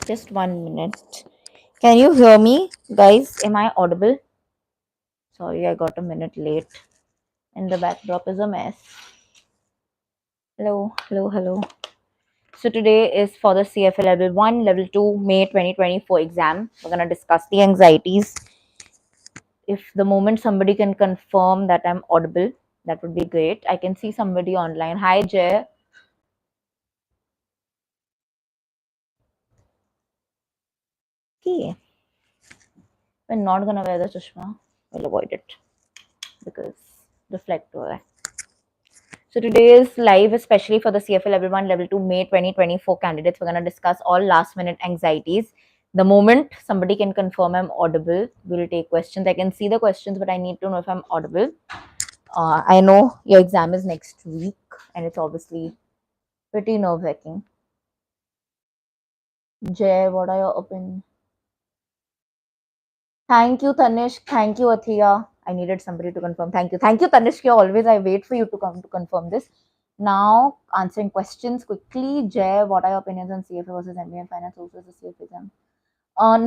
Just 1 minute. Can you hear me, guys? Am I audible? Sorry, I got a minute late. And the backdrop is a mess. Hello, hello, hello. So today is for the CFA Level 1, Level 2, May 2024 exam. We're going to discuss the anxieties. If the moment somebody can confirm that I'm audible, that would be great. I can see somebody online. Hi, Jay. Okay. We're not going to wear the chashma. We'll avoid it because reflector. So today is live, especially for the CFA Level 1, Level 2, May 2024 candidates. We're going to discuss all last minute anxieties. The moment somebody can confirm I'm audible, we'll take questions. I can see the questions, but I need to know if I'm audible. I know your exam is next week, and it's obviously pretty nerve-wracking. Jay, what are your opinions? Thank you, Tanish. Thank you, Athiya. I needed somebody to confirm. Thank you. Thank you, Tanish. Always I wait for you to come to confirm this. Now, answering questions quickly. Jay, what are your opinions on CFA versus MBA and finance versus the CFA exam?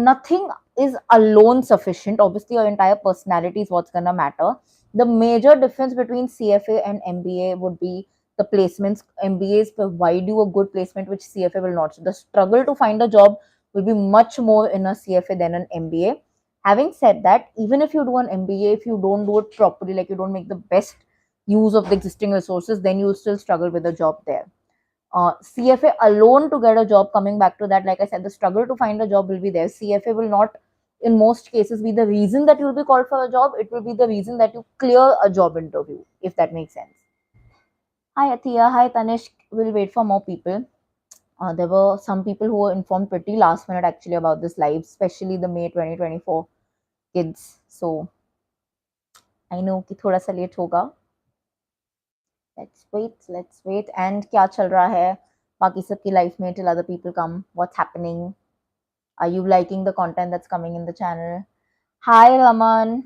Nothing is alone sufficient. Obviously, your entire personality is what's going to matter. The major difference between CFA and MBA would be the placements. MBAs provide you a good placement, which CFA will not. So the struggle to find a job will be much more in a CFA than an MBA. Having said that, even if you do an MBA, if you don't do it properly, like you don't make the best use of the existing resources, then you'll still struggle with a job there. CFA alone to get a job, coming back to that, like I said, the struggle to find a job will be there. CFA will not, in most cases, be the reason that you'll be called for a job. It will be the reason that you clear a job interview, if that makes sense. Hi, Athiya. Hi, Tanish. We'll wait for more people. There were some people who were informed pretty last minute actually about this live, especially the May 2024 kids. So I know कि थोड़ा सा late होगा. Let's wait. And क्या चल रहा है बाकी सबकी लाइफ में till other people come? What's happening? Are you liking the content that's coming in the channel? Hi, Raman.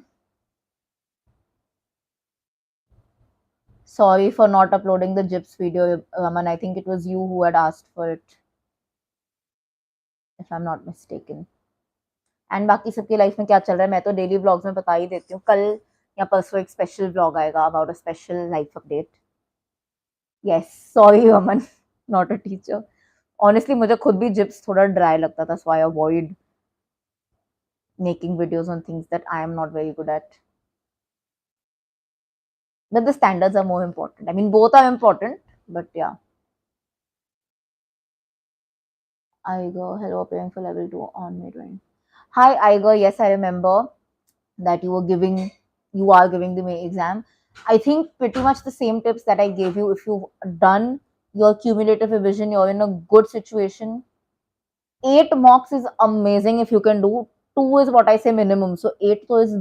Sorry for not uploading the GIPS video, Raman. I think it was you who had asked for it, if I'm not mistaken. And बाकी सबकी life में क्या चल रहा है मैं तो daily vlogs में बता ही देती हूँ. कल या परसों एक स्पेशल व्लॉग आएगा about a special life update. Yes, sorry Aman, not a teacher. Honestly मुझे खुद भी जिप्स थोड़ा ड्राई लगता था, so I avoid making videos on things that I am not very good at. But the standards are more important. I mean, both are important, but yeah. Iger, hello, appearing for level 2 on May 20. Hi, Iger. Yes, I remember that you are giving the May exam. I think pretty much the same tips that I gave you. If you've done your cumulative revision, you're in a good situation. 8 mocks is amazing if you can do. 2 is what I say minimum. So 8 so is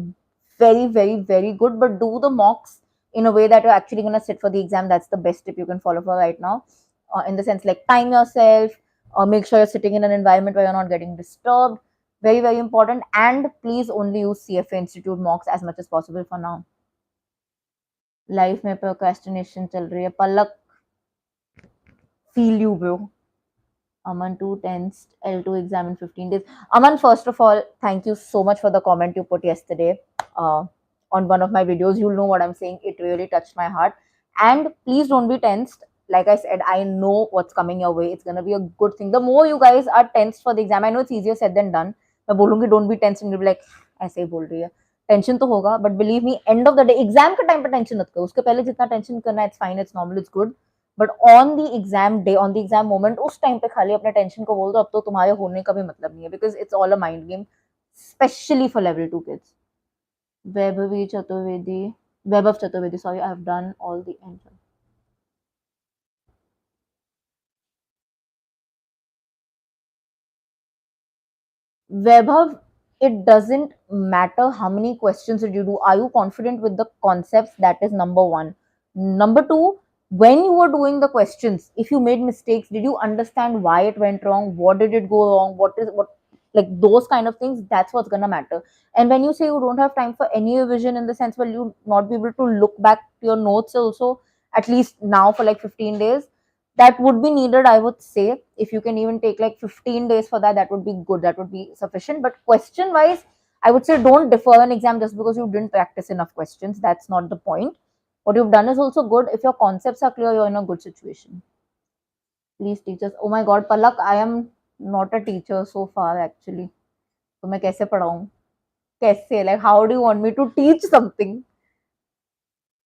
very, very, very good. But do the mocks in a way that you're actually going to sit for the exam. That's the best tip you can follow for right now. In the sense, like, time yourself, or make sure you're sitting in an environment where you're not getting disturbed. Very, very important. And please only use CFA Institute mocks as much as possible for now. Life में procrastination चल रही है. पलक, feel you, bro. Aman 2 tensed L2 exam in 15 days. Aman, first of all, thank you so much for the comment you put yesterday on one of my videos. You'll know what I'm saying. It really touched my heart. And please don't be tensed. Like I said, I know what's coming your way. It's going to be a good thing. The more you guys are tensed for the exam, I know it's easier said than done. मैं बोलूंगी don't be tense and you'll be like ऐसे ही बोल रही है. Tension तो होगा, but believe me, end of the day exam के time पे टेंशन मत करो. उसके पहले जितना टेंशन करना है, it's fine, it's normal, it's good. But on the exam day, on the exam moment, उस टाइम पे खाली अपने टेंशन को बोल दो. अब तो तुम्हारे होने का भी मतलब नहीं है, because it's all a mind game, specially for level 2 kids. Vaibhavi Chaturvedi, Vaibhav Chaturvedi, sorry, I have done all the answer. Vaibhav, it doesn't matter how many questions did you do. Are you confident with the concepts? That is number one. Number two, when you were doing the questions, if you made mistakes, did you understand why it went wrong? What did it go wrong? What like those kind of things? That's what's gonna matter. And when you say you don't have time for any revision, in the sense, will you not be able to look back to your notes also, at least now for like 15 days? that would be needed, I would say. If you can even take like 15 days for that, that would be good, that would be sufficient. But question wise, I would say don't defer an exam just because you didn't practice enough questions. That's not the point. What you've done is also good. If your concepts are clear, you're in a good situation. Please teach us. Oh my god, Palak, I am not a teacher so far actually. तो मैं कैसे पढ़ाऊँ? कैसे? Like how do you want me to teach something?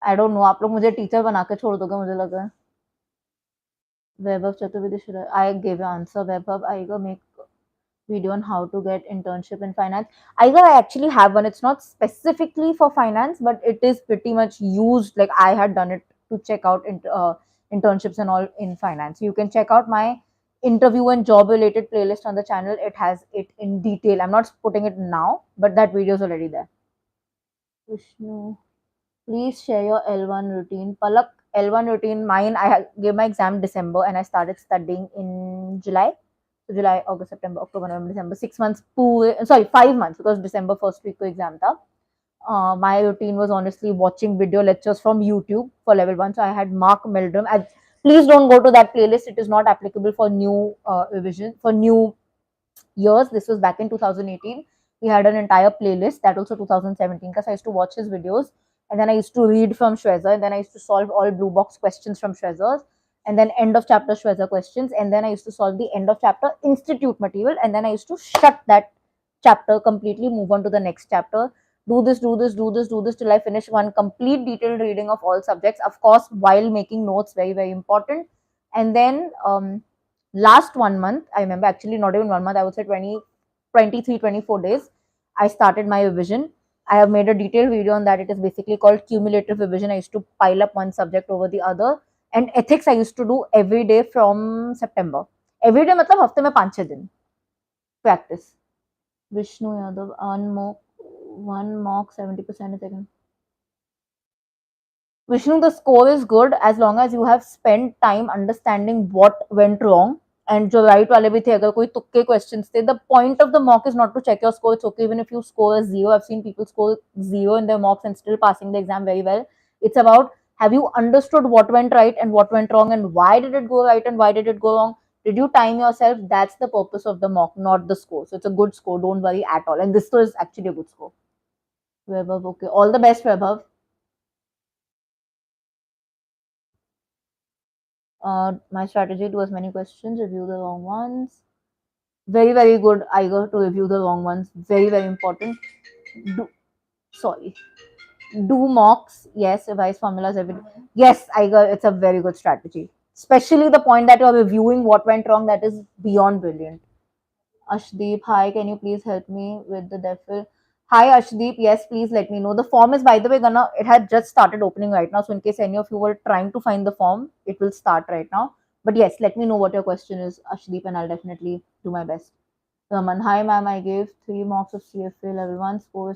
I don't know. आप लोग मुझे teacher बना के छोड़ दोगे मुझे लग रहा है. Vaibhav Chaturvedi, should I gave an answer. Vaibhav, I go make video on how to get internship in finance. I actually have one. It's not specifically for finance, but it is pretty much used. Like I had done it to check out internships and all in finance. You can check out my interview and job related playlist on the channel. It has it in detail. I'm not putting it now, but that video is already there. Vishnu, please share your L1 routine. Palak, L1 routine, mine, gave my exam December and I started studying in July. So July, August, September, October, November, December, 6 months, sorry, 5 months because December first week ko exam tha. My routine was honestly watching video lectures from YouTube for level 1. So I had Mark Meldrum. Please don't go to that playlist. It is not applicable for new revision, for new years. This was back in 2018. We had an entire playlist, that also 2017, because I used to watch his videos and then I used to read from Shweza and then I used to solve all blue box questions from Shweza's and then end of chapter Shweza questions and then I used to solve the end of chapter institute material and then I used to shut that chapter completely, move on to the next chapter, do this, do this, do this, do this till I finish one complete detailed reading of all subjects, of course, while making notes, very, very important. And then last 1 month, I remember actually not even 1 month, I would say 23, 24 days, I started my revision. I have made a detailed video on that. It is basically called cumulative revision. I used to pile up one subject over the other. And ethics I used to do every day from September. Every day मतलब हफ्ते में 5-6 दिन practice. Vishnu Yadav, one mock 70% a second. Vishnu, the score is good as long as you have spent time understanding what went wrong. And जो right वाले भी थे, अगर कोई तुक्के questions थे, the point of the mock is not to check your score. It's okay even if you score a 0. I've seen people score 0 in their mocks and still passing the exam very well. It's about, have you understood what went right and what went wrong and why did it go right and why did it go wrong? Did you time yourself? That's the purpose of the mock, not the score. So it's a good score. Don't worry at all. And this is actually a good score. Vaibhav, okay. All the best, Vaibhav. My strategy to as many questions, review the wrong ones. Very, very good. I got to review the wrong ones. Very, very important. Do, sorry. Do mocks. Yes, revise formulas every day. Yes, I got it's a very good strategy. Especially the point that you're reviewing what went wrong, that is beyond brilliant. Ashdeep, hi, can you please help me with the DEFIL? Hi, Ashdeep. Yes, please let me know. The form is, by the way, it had just started opening right now. So, in case any of you were trying to find the form, it will start right now. But yes, let me know what your question is, Ashdeep, and I'll definitely do my best. Raman, hi, ma'am. I gave 3 marks of CFA level 1 score.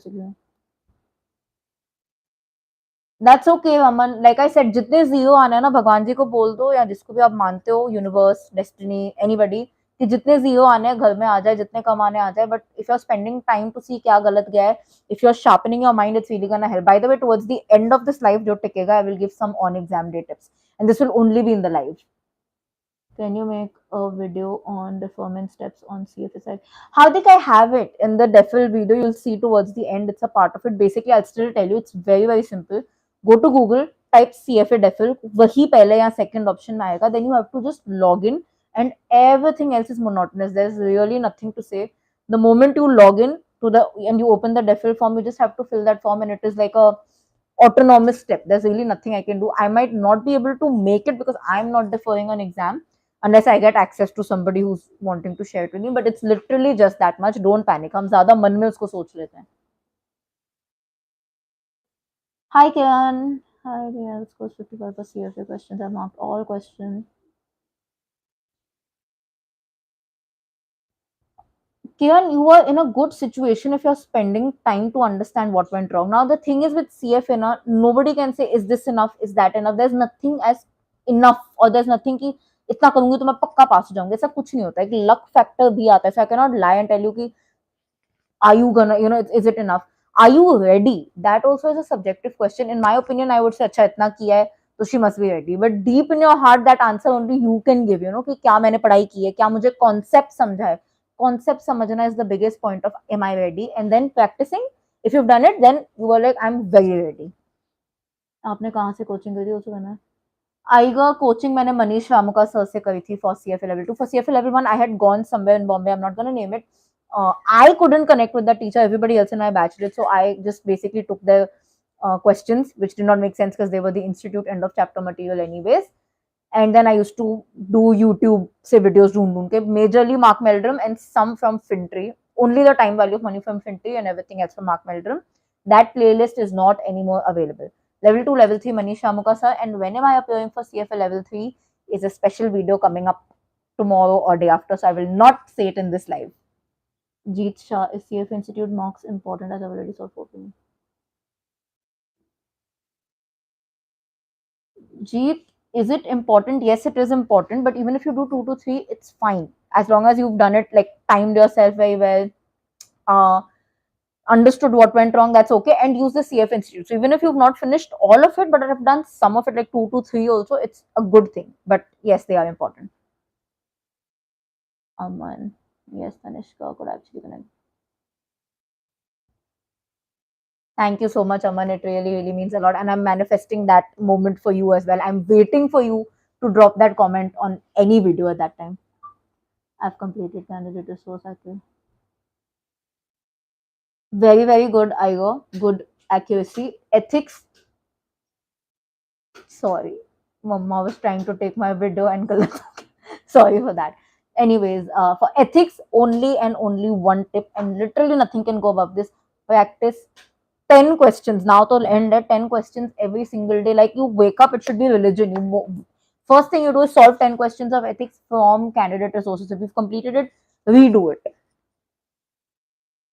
That's okay Aman. Like I said, जितने zero आने हैं ना, भगवान जी को बोल दो या जिसको भी आप मानते हो, यूनिवर्स, डेस्टिनी, एनीबॉडी, कि जितने जीरो आने हैं घर में आ जाए, जितने कम आने आ जाए. But if you are spending time to see क्या गलत गया है, if you are sharpening your mind, it's really gonna help. By the way, towards the end of this life जो टिकेगा, I will give some on exam day tips and this will only be in the live. Can you make a video on deferment steps on CFA side? How did I have it in the DEFIL video? You'll see towards the end. It's a part of it. Basically, I'll still tell you. It's very, very simple. Go to Google, type CFA DEFIL. वही पहले या second option में आएगा. Then you have to just log in, and everything else is monotonous. There's really nothing to say. The moment you log in to the and you open the DEFIL form, you just have to fill that form, and it is like a autonomous step. There's really nothing I can do. I might not be able to make it because I'm not deferring an exam unless I get access to somebody who's wanting to share it with me. But it's literally just that much. Don't panic. हम ज़्यादा मन में उसको सोच लेते हैं. Hi Kiran. Hi Kiran. Let's go 55 for CFA questions. I've marked all questions. Kiran, you are in a good situation if you're spending time to understand what went wrong. Now, the thing is with CFA, nobody can say, is this enough? Is that enough? There's nothing as enough, or there's nothing कि इतना करूंगी तो मैं पक्का पास हो जाऊंगी. ऐसा कुछ नहीं होता है. एक लक फैक्टर भी आता है. So I cannot lie and tell you कि are you gonna, is it enough? Are you ready? That also is a subjective question. In my opinion, I would say, अच्छा इतना किया है, so she must be ready. But deep in your heart, that answer only you can give, कि क्या मैंने पढ़ाई की है, क्या मुझे concept समझा है. Concept समझना is the biggest point of am I ready, and then practicing. If you've done it, then you are like, I'm very ready. आपने कहाँ से कोचिंग करी, उसको कहना है. आईगा कोचिंग मैंने मनीष रामुका सर से करी थी for CFA level 2. For CFA level 1, I had gone somewhere in Bombay. I'm not going to name it. I couldn't connect with the teacher. Everybody else in my batch did. So I just basically took the questions, which did not make sense because they were the institute end of chapter material anyways. And then I used to do YouTube say videos ढूंढ के, majorly Mark Meldrum and some from Fintree. Only the time value of money from Fintree and everything else from Mark Meldrum. That playlist is not anymore available. Level 2, Level 3, Manish Shamuka sir. And when am I appearing for CFA Level 3 is a special video coming up tomorrow or day after. So I will not say it in this live. Jeet Shah, is CFA Institute mocks important, as I've already saw 14. Jeet, is it important? Yes, it is important. But even if you do 2 to 3, it's fine. As long as you've done it, like timed yourself very well, uh, understood what went wrong, that's okay. And use the CF Institute. So even if you've not finished all of it, but have done some of it, like 2 to 3 also, it's a good thing. But yes, they are important. Aman. Yes, Tanishka could actually connect. Thank you so much, Aman. It really, really means a lot. And I'm manifesting that moment for you as well. I'm waiting for you to drop that comment on any video at that time. I've completed candidate resource actually. Very, very good, Igo. Good accuracy. Ethics. Sorry. Mama was trying to take my video and color. Sorry for that. Anyways, for ethics, only and only one tip, and literally nothing can go above this. Practice 10 questions. Now to end at 10 questions every single day. Like you wake up, it should be religion. First thing you do is solve 10 questions of ethics from candidate resources. If you've completed it, redo it.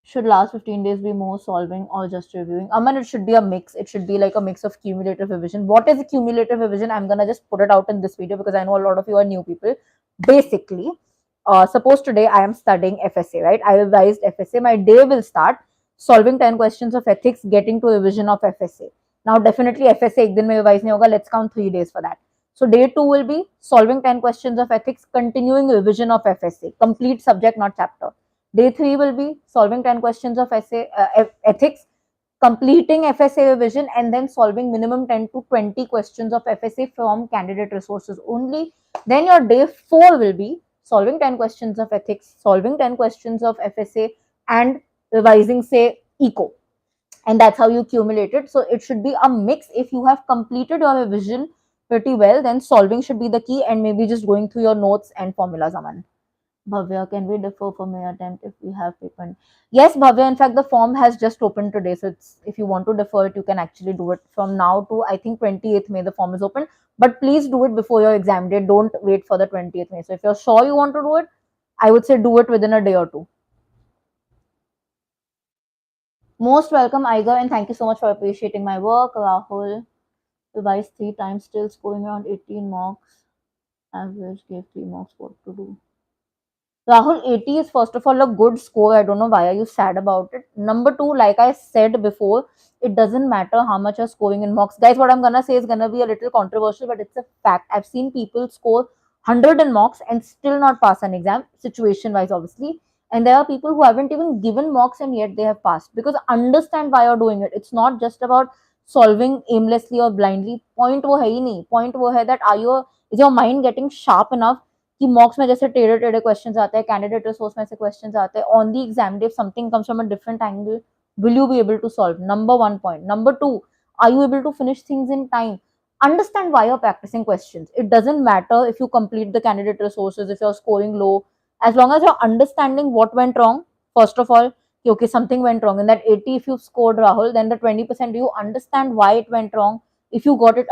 Should last 15 days be more solving or just reviewing? Aman, it should be a mix. It should be like a mix of cumulative revision. What is a cumulative revision? I'm gonna just put it out in this video because I know a lot of you are new people. Basically, suppose today I am studying FSA, right? I revised FSA. My day will start solving 10 questions of ethics, getting to revision of FSA. Now, definitely FSA ek din mein revise nahi hoga. Let's count 3 days for that. So day 2 will be solving 10 questions of ethics, continuing revision of FSA, complete subject, not chapter. Day 3 will be solving 10 questions of ethics, completing FSA revision, and then solving minimum 10 to 20 questions of FSA from candidate resources only. Then your day 4 will be solving 10 questions of ethics, solving 10 questions of FSA, and revising, say, eco. And that's how you accumulate it. So it should be a mix. If you have completed your revision pretty well, then solving should be the key, and maybe just going through your notes and formulas, Aman. Bhavya, can we defer for May attempt if we have paper? Yes, Bhavya. In fact, the form has just opened today. So if you want to defer it, you can actually do it from now to I think 28th May. The form is open, but please do it before your exam date. Don't wait for the 20th May. So if you're sure you want to do it, I would say do it within a day or two. Most welcome, Iger, and thank you so much for appreciating my work. Rahul revised 3 times, still scoring around 18 marks. Average gave 3 marks. What to do? Rahul, 80 is first of all a good score. I don't know why are you sad about it. Number two, like I said before, it doesn't matter how much you're scoring in mocks. Guys, what I'm gonna say is gonna be a little controversial, but it's a fact. I've seen people score 100 in mocks and still not pass an exam, situation wise, obviously. And there are people who haven't even given mocks and yet they have passed. Because understand why you're doing it. It's not just about solving aimlessly or blindly. Point wo hai hi nahi. Point wo hai that is your mind getting sharp enough कि मॉक्स में जैसे टेढ़े टेढ़े questions आते हैं, candidate resource में से questions आते हैं, on the exam day if something comes from a different angle, will you be able to solve? Number one point. Number two, are you able to finish things in time? Understand why you're practicing questions. It doesn't matter if you complete the candidate resources, if you're scoring low, as long as you're understanding what went wrong. First of all, okay, something went wrong in that 80. If you've scored, Rahul, then the 20%, do you understand why it went wrong? If you got it,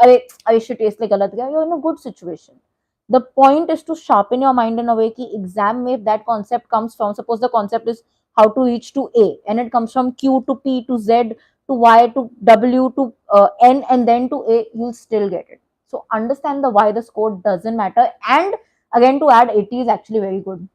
I should taste like galat gaya, you're in a good situation. The point is to sharpen your mind in a way कि exam में if that concept comes from, suppose the concept is how to reach to A and it comes from Q to P to Z to Y to W to N and then to A, you'll still get it. So understand the why the score doesn't matter. And again, to add, 80 is actually very good.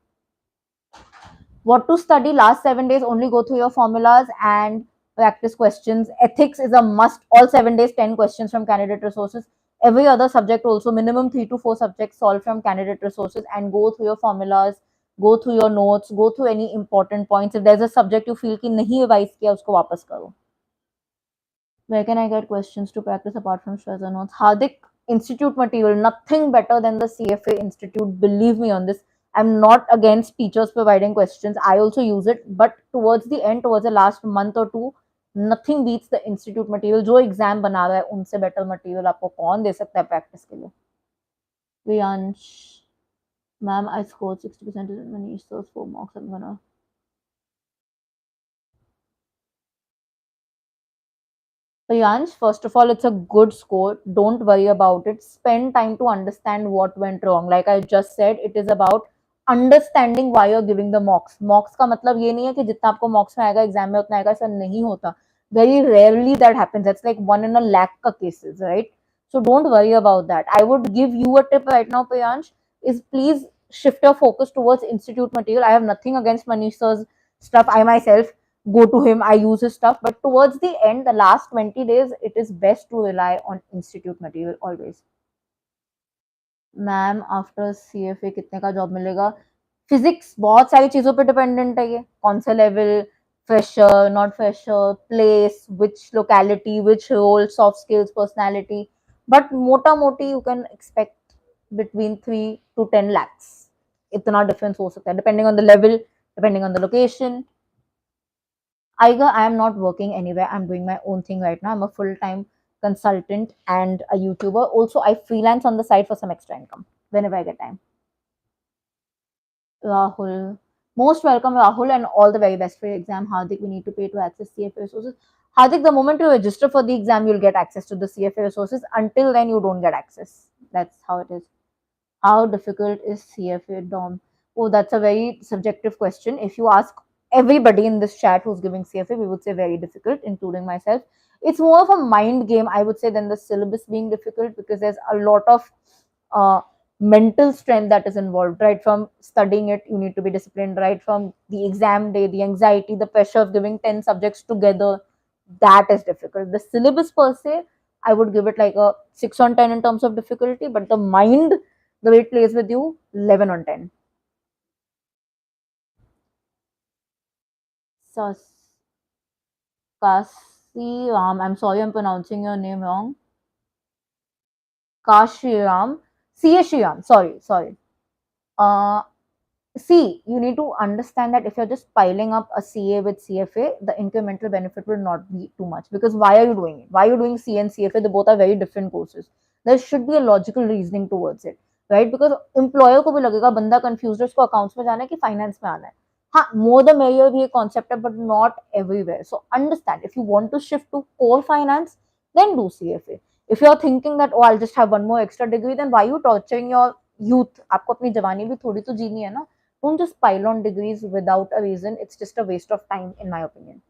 What to study last 7 days? Only go through your formulas and practice questions. Ethics is a must. All 7 days, 10 questions from candidate resources. Every other subject also, minimum 3 to 4 subjects solve from candidate resources, and go through your formulas, go through your notes, go through any important points. If there's a subject you feel कि नहीं revise किया, उसको वापस करो. Where can I get questions to practice apart from stress or notes? Hardik, institute material, nothing better than the CFA Institute. Believe me on this. I'm not against teachers providing questions. I also use it. But towards the end, towards the last month or two, nothing beats the institute material. जो exam बना रहा है उनसे better material आपको कौन दे सकता है practice के लिए. Priyansh, ma'am, I scored 60% in Manish, so 4 marks. I'm gonna. Priyansh, first of all, it's a good score. Don't worry about it. Spend time to understand what went wrong. Like I just said, it is about understanding why you're giving the mocks. Mocks का मतलब ये नहीं है कि जितना आपको mocks में आएगा एग्जाम में उतना आएगा, ऐसा नहीं होता. Very rarely that happens. That's like 1 in a lakh का cases, right? So don't worry about that. I would give you a tip right now, Priyansh, is please shift your focus towards institute material. I have nothing against Manish sir's stuff. I myself go to him, I use his stuff. But towards the end, the last 20 days, it is best to rely on institute material always. Ma'am after CFA कितने का job मिलेगा? Physics बहुत सारी चीजों पे dependent है, ये कौन सा level, fresher, not fresher, place, which locality, which role, soft skills, personality. But मोटा मोटी you can expect between 3 to 10 lakhs. इतना डिफरेंस हो सकता है depending on the level, depending on the location. Aiga, I am not working anywhere. I'm doing my own thing right now. I'm a full-time consultant and a YouTuber. Also, I freelance on the side for some extra income whenever I get time. Rahul, most welcome, Rahul, and all the very best for your exam. Hardik, we need to pay to access CFA resources. Hardik, the moment you register for the exam, you'll get access to the CFA resources. Until then, you don't get access. That's how it is. How difficult is CFA, Dom? Oh, that's a very subjective question. If you ask everybody in this chat who's giving CFA, we would say very difficult, including myself. It's more of a mind game, I would say, than the syllabus being difficult, because there's a lot of mental strength that is involved. Right from studying it, you need to be disciplined. Right from the exam day, the anxiety, the pressure of giving 10 subjects together, that is difficult. The syllabus per se, I would give it like a 6 on 10 in terms of difficulty, but the mind, the way it plays with you, 11 on 10. Kasiram, I'm sorry I'm pronouncing your name wrong. Kashiram, Sriram, sorry. Uh, See, you need to understand that if you're just piling up a CA with CFA, the incremental benefit will not be too much. Because why are you doing it? Why are you doing CA and CFA? They both are very different courses. There should be a logical reasoning towards it, right? Because employer को भी लगेगा बंदा confused है, उसको accounts में जाना है कि finance में आना है. हाँ, more the merrier भी एक concept है, but not everywhere. So understand, if you want to shift to core finance, then do CFA. If you're thinking that, oh, I'll just have one more extra degree, then why are you torturing your youth? आपको अपनी जवानी भी थोड़ी तो जीनी है ना. Don't just pile on degrees without a reason. It's just a waste of time, in my opinion.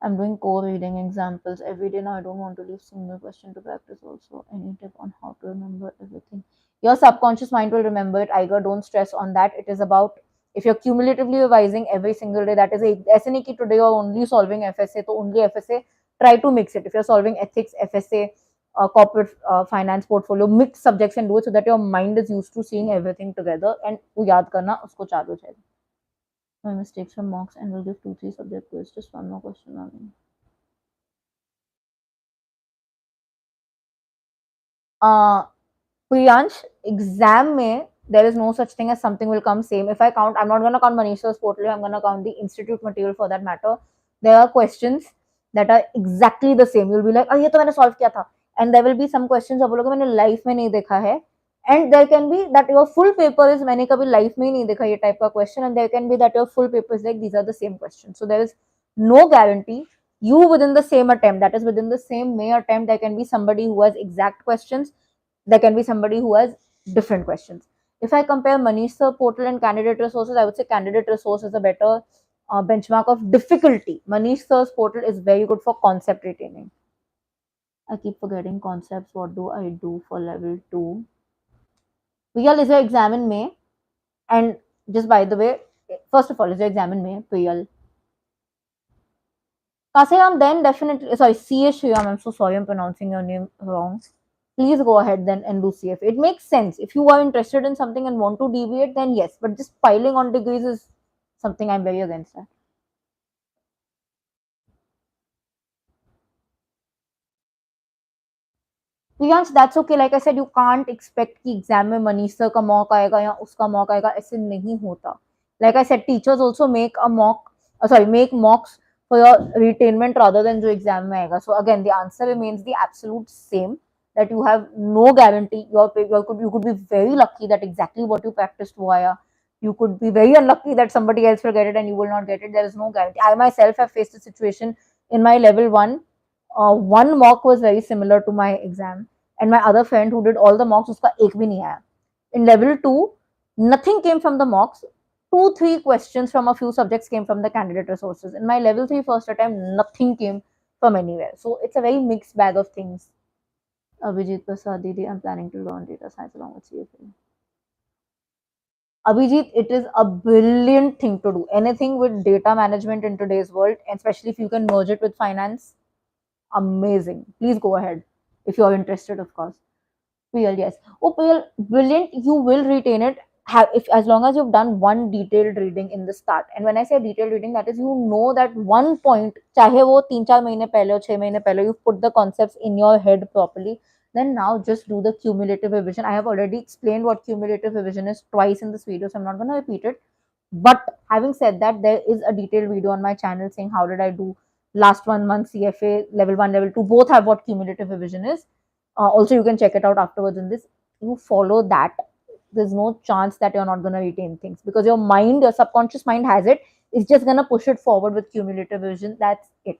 I'm doing co-reading examples every day now. I don't want to leave single question to practice also. Any tip on how to remember everything? Your subconscious mind will remember it. Iger, don't stress on that. It is about, if you're cumulatively revising every single day, that is a ऐसे नहीं कि today you're only solving FSA, तो only FSA. Try to mix it. If you're solving ethics, FSA, corporate finance portfolio, mix subjects and do it so that your mind is used to seeing everything together, and वो याद करना उसको चालू है. My mistakes from mocks, and we'll give 2-3 subject quiz. Just one more question on me. Priyansh, exam में there is no such thing as something will come same. If I count, I'm not going to count Manisha's portal, I'm going to count the institute material for that matter. There are questions that are exactly the same. You'll be like, oh, ये तो मैंने solve किया था. And there will be some questions आप बोलोगे मैंने life में नहीं देखा है. And there can be that your full paper is मैंने कभी life में ही नहीं देखा ये type का question. And there can be that your full paper is like these are the same questions. So there is no guarantee. You within the same attempt, that is within the same May attempt, there can be somebody who has exact questions, there can be somebody who has different questions. If I compare Manish Sir portal and candidate resources, I would say candidate resource is a better benchmark of difficulty. Manish Sir's portal is very good for concept retaining. I keep forgetting concepts. What do I do for level 2? Priyal, is your exam in May? And just by the way, first of all, is your exam in May, Priyal? Kaseyam, then definitely, sorry, C.A. Shriyam, I'm so sorry I'm pronouncing your name wrong. please go ahead then and do CFA. It makes sense. If you are interested in something and want to deviate, then yes, but just piling on degrees is something I'm very against that. Priyansh, that's okay. Like I said, you can't expect कि exam में Manish sir का mock आएगा या उसका mock आएगा. ऐसे नहीं होता. Like I said, teachers also make a mock, sorry, make mocks for your retainment rather than जो exam में आएगा. So again, the answer remains the absolute same. That you have no guarantee. You could be very lucky that exactly what you practiced वो आया. You could be very unlucky that somebody else will get it and you will not get it. There is no guarantee. I myself have faced a situation in my level one. One mock was very similar to my exam, and my other friend who did all the mocks, uska ek bhi nahi aaya. In level 2, nothing came from the mocks. 2 3 questions from a few subjects came from the candidate resources. In my level 3 first attempt, nothing came from anywhere. So it's a very mixed bag of things. Abhijit Prasad Didi, I'm planning to learn data science along with CFA. Abhijit, it is a brilliant thing to do. Anything with data management in today's world, especially if you can merge it with finance, amazing. Please go ahead if you are interested, of course. PL, yes. Oh, PL, brilliant. You will retain it. Have if as long as you've done one detailed reading in the start. And when I say detailed reading, that is you know that one point, चाहे वो 3 4 महीने पहले or 6 महीने पहले, you put the concepts in your head properly. Then now just do the cumulative revision. I have already explained what cumulative revision is twice in this video, so I'm not going to repeat it. But having said that, there is a detailed video on my channel saying how did I do last 1 month CFA level 1, level 2. Both have what cumulative revision is. Also, you can check it out afterwards in this. You follow that. There's no chance that you're not going to retain things because your mind, your subconscious mind has it. It's just going to push it forward with cumulative vision. That's it.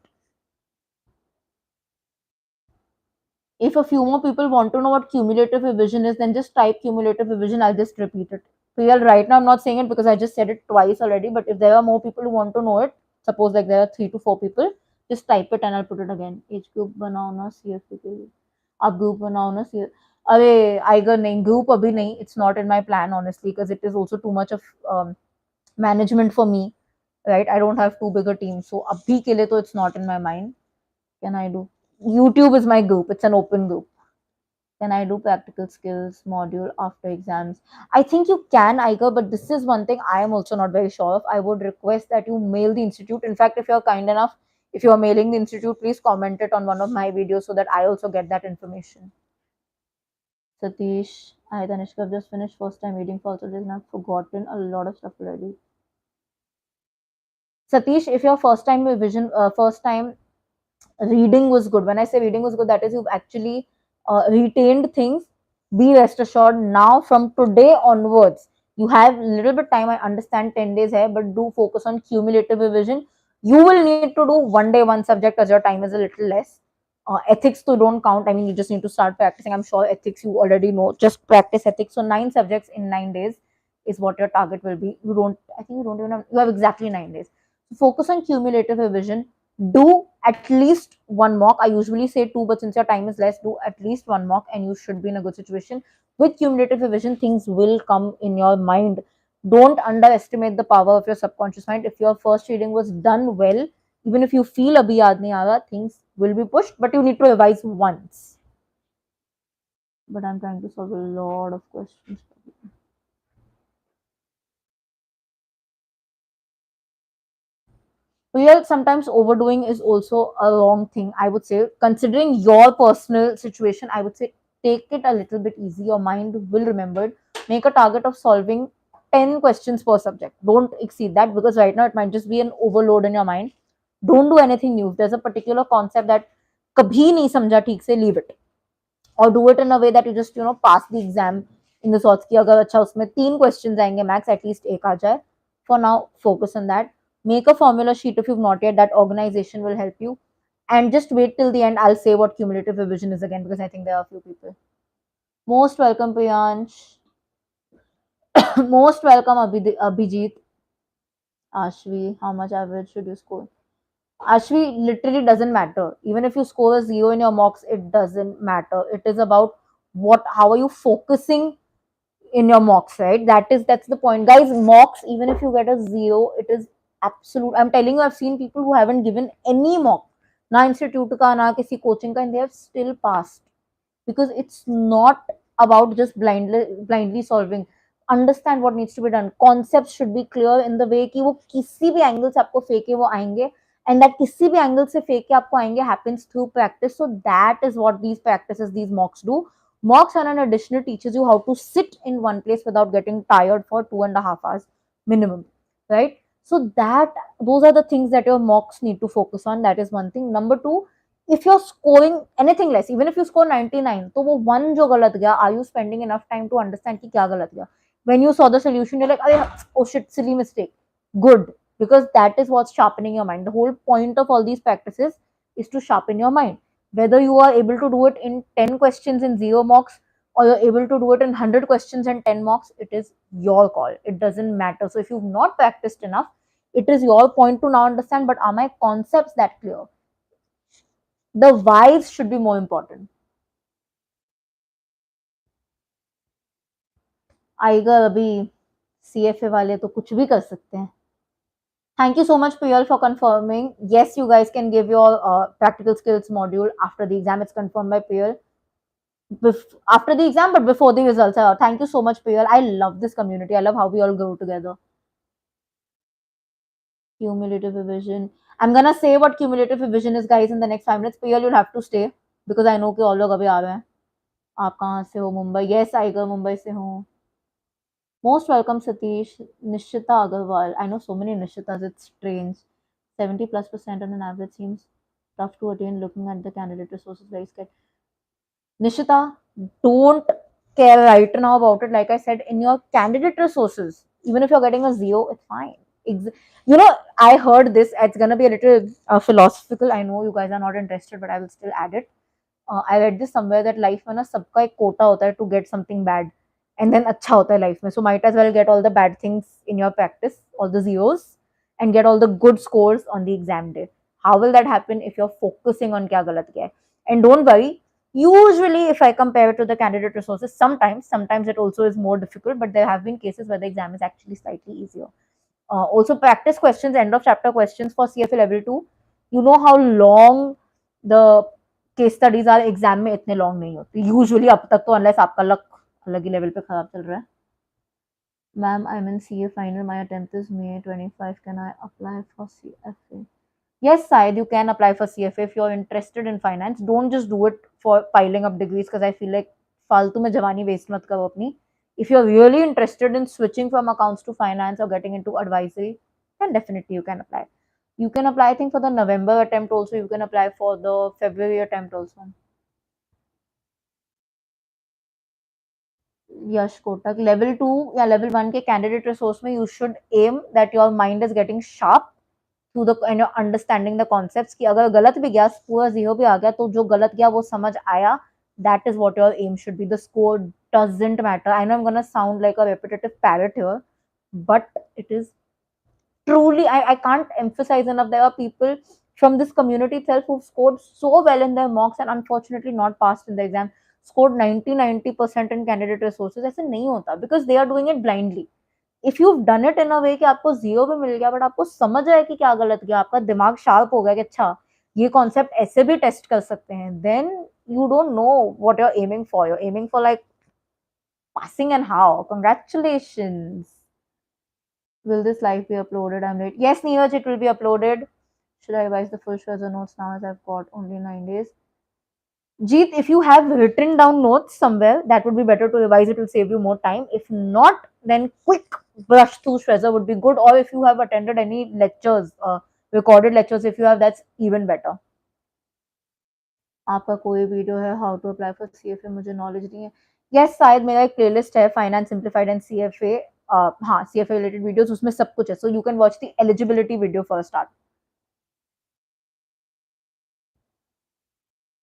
If a few more people want to know what cumulative revision is, then just type cumulative revision. I'll just repeat it. Real right now, I'm not saying it because I just said it twice already. But if there are more people who want to know it, suppose like there are 3 to 4 people, just type it and I'll put it again. Age group बनाओ ना CFP के लिए. आप group बनाओ ना CFP. अरे आएगा नहीं group अभी नहीं. It's not in my plan honestly because it is also too much of management for me. Right? I don't have too big a team, so अभी के लिए तो it's not in my mind. Can I do? YouTube is my group. It's an open group. Can I do practical skills module after exams? I think you can, Iger, but this is one thing I am also not very sure of. I would request that you mail the institute. In fact, if you're kind enough, if you're mailing the institute, please comment it on one of my videos so that I also get that information. Satish, I, Tanishka, have just finished first time reading for also and I've forgotten a lot of stuff already. Satish, if your first time reading was good. When I say reading was good, that is you've actually retained things. Be rest assured now from today onwards, you have little bit time. I understand 10 days here, but do focus on cumulative revision. You will need to do one day, one subject as your time is a little less. Ethics to don't count. I mean, you just need to start practicing. I'm sure ethics you already know. Just practice ethics. So 9 subjects in 9 days is what your target will be. You don't. I think you don't even have. You have exactly 9 days. Focus on cumulative revision. Do at least one mock. I usually say two, but since your time is less, do at least one mock and you should be in a good situation. With cumulative revision, things will come in your mind. Don't underestimate the power of your subconscious mind. If your first reading was done well, even if you feel abhi yaad nahi aa raha, things will be pushed, but you need to revise once. But I'm trying to solve a lot of questions. Well, sometimes overdoing is also a wrong thing, I would say. Considering your personal situation, I would say take it a little bit easy. Your mind will remember it. Make a target of solving 10 questions per subject. Don't exceed that because right now it might just be an overload in your mind. Don't do anything new. If there's a particular concept that kabhi nahi samjha theek se, leave it. Or do it in a way that you just, pass the exam in the sorts ki agar acha usme 3 questions aayenge max, at least ek aa jaye. For now, focus on that. Make a formula sheet if you've not yet. That organization will help you. And just wait till the end. I'll say what cumulative revision is again because I think there are a few people. Most welcome, Priyansh. Most welcome, Abhijit. Ashvi, how much average should you score? Ashvi, literally doesn't matter. Even if you score a 0 in your mocks, it doesn't matter. It is about how are you focusing in your mocks, right? That's the point. Guys, mocks, even if you get a 0, it is absolute. I'm telling you, I've seen people who haven't given any mock. Na institute ka, na kisi coaching ka, and they have still passed. because it's not about just blindly solving. Understand what needs to be done. Concepts should be clear in the way कि वो किसी भी angle से आपको फेंके वो आएंगे, and that किसी भी एंगल से फेंके आपको आएंगे happens through practice. So that is what these practices, these mocks do. Mocks are an additional teaches you how to sit in one place without getting tired for 2.5 hours minimum, right? So that those are the things that your mocks need to focus on. That is one thing. Number two, if you're scoring anything less, even if you score 99, तो वो one जो गलत गया, are you spending enough time to understand कि क्या गलत गया? When you saw the solution, you're like, oh shit, silly mistake. Good, because that is what's sharpening your mind. The whole point of all these practices is to sharpen your mind. Whether you are able to do it in 10 questions in 0 mocks, or you're able to do it in 100 questions and 10 mocks, it is your call. It doesn't matter. So if you've not practiced enough, it is your point to now understand, but are my concepts that clear? The whys should be more important. आएगा अभी CFA वाले तो कुछ भी कर सकते हैं. Thank you so much, Piyal, for confirming. Yes, you guys can give your practical skills module after the exam. It's confirmed by Piyal. After the exam, but before the results are out. Thank you so much, Piyal. I love this community. I love how we all grow together. Cumulative revision. I'm gonna say what cumulative revision is, guys, in the next 5 minutes. Piyal, you'll have to stay because I know कि all लोग अभी आ रहे हैं. आप कहाँ से हो? Mumbai. Yes, I go Mumbai से हूँ. Most welcome, Satish. Nishita Agarwal. I know so many Nishitas, it's strange. 70+% on an average seems tough to attain looking at the candidate resources. Very scared. Nishita, don't care right now about it. Like I said, in your candidate resources, even if you're getting a 0, it's fine. You know, I heard this. It's going to be a little philosophical. I know you guys are not interested, but I will still add it. I read this somewhere that life में ना सबका एक कोटा होता है to get something bad, and then अच्छा होता है life में. So might as well get all the bad things in your practice, all the zeros, and get all the good scores on the exam day. How will that happen if you're focusing on क्या गलत किया है? And don't worry. Usually, if I compare it to the candidate resources, sometimes it also is more difficult, but there have been cases where the exam is actually slightly easier. Also, practice questions, end of chapter questions for CFA level 2. You know how long the case studies are exam में इतने long नहीं होते usually अब तक तो, unless आपका luck अलग ही level पे खराब चल रहा है. Ma'am I am in CA final, my attempt is May 25. Can I apply for CFA? Yes, Syed, you can apply for CFA if you're interested in finance. Don't just do it for piling up degrees because I feel like फालतू में जवानी waste मत करो अपनी. If you're really interested in switching from accounts to finance or getting into advisory, then definitely you can apply. You can apply, I think, for the November attempt also. You can apply for the February attempt also. Yash Kotak, level 2 या level 1 के candidate resource में you should aim that your mind is getting sharp to the and you're understanding the concepts कि अगर गलत भी गया पूरा 0 भी आ गया तो जो गलत गया वो समझ आया. That is what your aim should be. The score doesn't matter. I know I'm gonna sound like a repetitive parrot here, but it is truly, I can't emphasize enough, there are people from this community itself who've scored so well in their mocks and unfortunately not passed in the exam, scored 90% in candidate resources. ऐसे नहीं होता because they are doing it blindly. If you've done it in a way कि आपको 0 भी मिल गया but आपको समझ आया कि क्या गलत गया, आपका दिमाग शार्प हो गया कि अच्छा ये कॉन्सेप्ट ऐसे भी टेस्ट कर सकते हैं, then you don't know what you're aiming for. You're aiming for like passing, and how? Congratulations. Will this live be uploaded? I'm late. Yes, Neeraj, it will be uploaded. Should I revise the full treasure notes now as I've got only 9 days? Jeet, if you have written down notes somewhere, that would be better to revise. It will save you more time. If not, then quick brush through treasure would be good. Or if you have attended any lectures, recorded lectures, if you have, that's even better. आपका कोई video है how to apply for CFA? मुझे knowledge नहीं है. Yes, शायद मेरा एक playlist है फाइनेंस सिंप्लीफाइड एंड CFA. हाँ, CFA रिलेटेड वीडियोस, उसमें सब कुछ है. So you can watch the eligibility video for start.